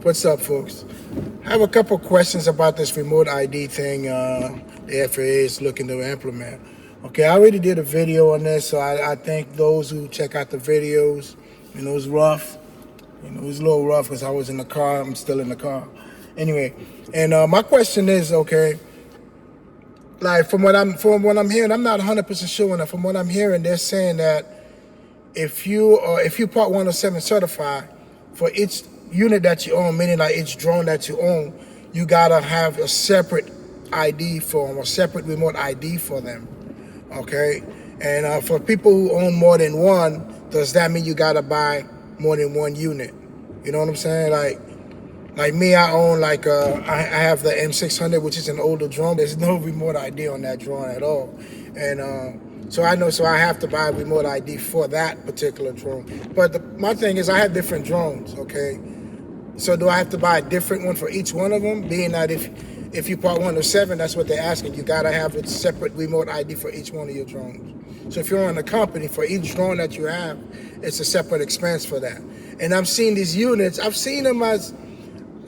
What's up, folks? I have a couple questions about this remote ID thing the FAA is looking to implement. Okay, I already did a video on this, so I thank those who check out the videos. It was rough. It was a little rough because I was in the car. I'm still in the car. Anyway, and my question is, okay, like from what I'm hearing, I'm not 100% sure on that. From what I'm hearing, they're saying that if you Part 107 certified, for each unit that you own, meaning like each drone that you own, you gotta have a separate ID for them, a separate remote ID for them. Okay, and for people who own more than one, does that mean you gotta buy more than one unit? You know what I'm saying? Like me, I own I have the M600, which is an older drone. There's no remote ID on that drone at all, and so I have to buy a remote ID for that particular drone. But my thing is, I have different drones. Okay, so do I have to buy a different one for each one of them? Being that if you Part 107, that's what they're asking. You gotta have a separate remote ID for each one of your drones. So if you're on a company, for each drone that you have, it's a separate expense for that. And I'm seeing these units. I've seen them as,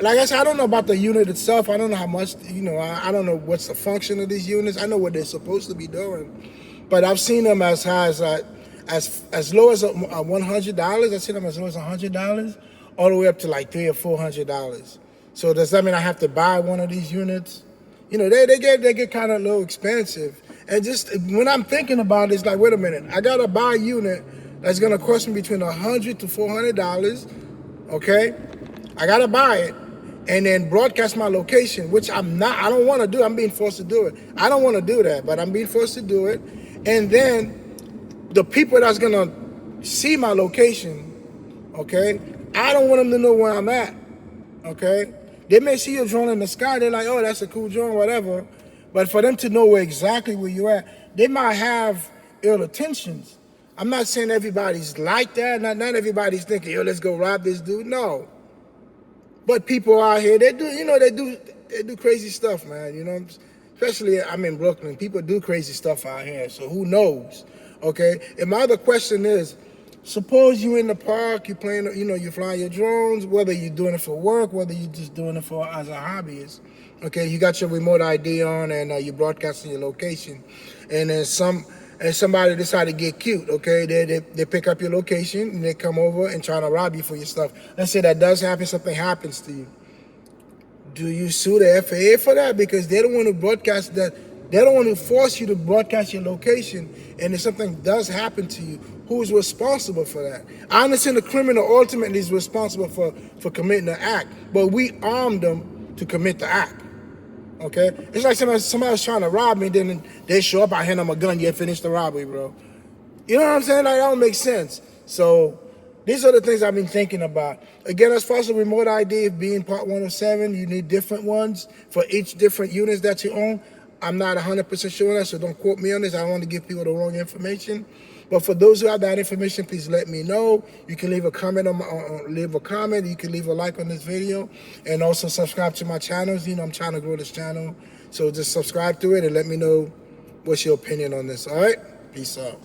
like I said, I don't know about the unit itself. I don't know how much, I don't know what's the function of these units. I know what they're supposed to be doing. But I've seen them as high as low as $100. I've seen them as low as $100, all the way up to like $300 or $400. So does that mean I have to buy one of these units? They get kind of a little expensive. And just when I'm thinking about it, it's like, wait a minute, I gotta buy a unit that's gonna cost me between $100 to $400. Okay, I gotta buy it and then broadcast my location, which I don't want to do. I'm being forced to do it. I don't want to do that, but I'm being forced to do it. And then the people that's gonna see my location, okay, I don't want them to know where I'm at, okay? They may see a drone in the sky, they're like, oh, that's a cool drone, whatever. But for them to know exactly where you're at, they might have ill intentions. I'm not saying everybody's like that. Not everybody's thinking, yo, let's go rob this dude. No. But people out here, they do crazy stuff, man. Especially I'm in Brooklyn. People do crazy stuff out here, so who knows? Okay. And my other question is, suppose you in the park, you playing, you flying your drones, whether you're doing it for work, whether you're just doing it for as a hobbyist. Okay, you got your remote ID on and you're broadcasting your location, and then somebody decide to get cute. Okay, they pick up your location and they come over and try to rob you for your stuff. Let's say that does happen, something happens to you. Do you sue the FAA for that? Because they don't want to broadcast that. They don't want to force you to broadcast your location. And if something does happen to you, who is responsible for that? I understand the criminal ultimately is responsible for committing the act, but we armed them to commit the act. Okay? It's like somebody's trying to rob me, then they show up, I hand them a gun, yeah, finish the robbery, bro. You know what I'm saying? Like, that don't make sense. So these are the things I've been thinking about. Again, as far as the remote ID being Part 107, you need different ones for each different units that you own. I'm not 100% sure on that, so don't quote me on this. I don't want to give people the wrong information. But for those who have that information, please let me know. You can leave a comment You can leave a like on this video, and also subscribe to my channels. I'm trying to grow this channel, so just subscribe to it and let me know what's your opinion on this. All right, peace out.